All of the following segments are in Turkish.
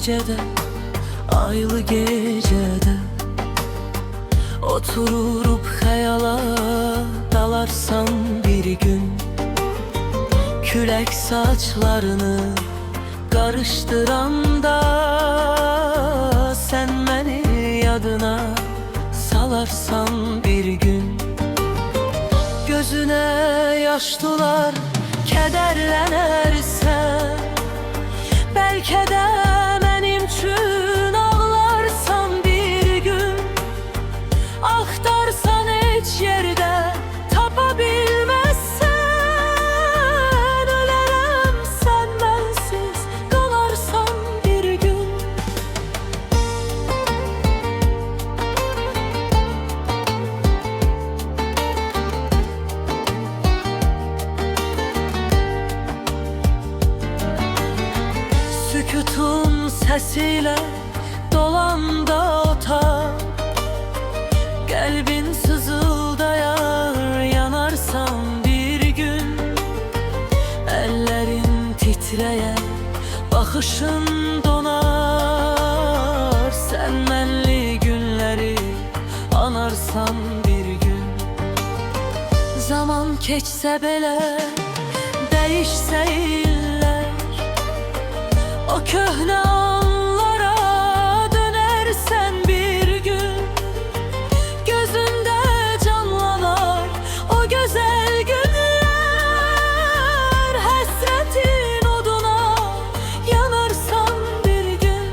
gecede, aylı gecede oturup hayala dalarsan bir gün, külək saçlarını karıştıranda sen beni yadına salarsan bir gün, gözüne yaş dolar kederlenirsen, belki de benim için ağlarsan bir gün, aktarsan hiç yerde tapabilmezsen, ölerem sen bensiz kalarsan bir gün. Sükutun sesiyle dolanda ota, kalbin sızıldayar yanarsan bir gün, ellerin titreyer, bakışın donar, sen benli günleri anarsan bir gün. Zaman keçse bile, değişse iller, o köhne anlara dönersen bir gün, gözünde canlanar o güzel günler, hasretin oduna yanarsan bir gün.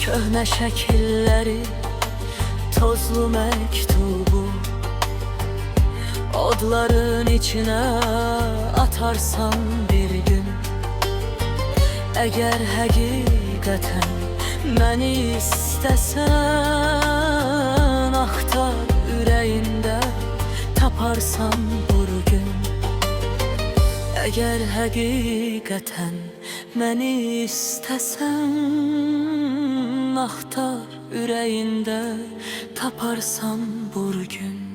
Köhne şekilleri, tozlu mektubu odların içine atarsan bir gün, eğer hakikaten beni istesen, aktar yüreğinde taparsan bir gün. Eğer hakikaten beni istesen, aktar yüreğinde taparsan bir gün.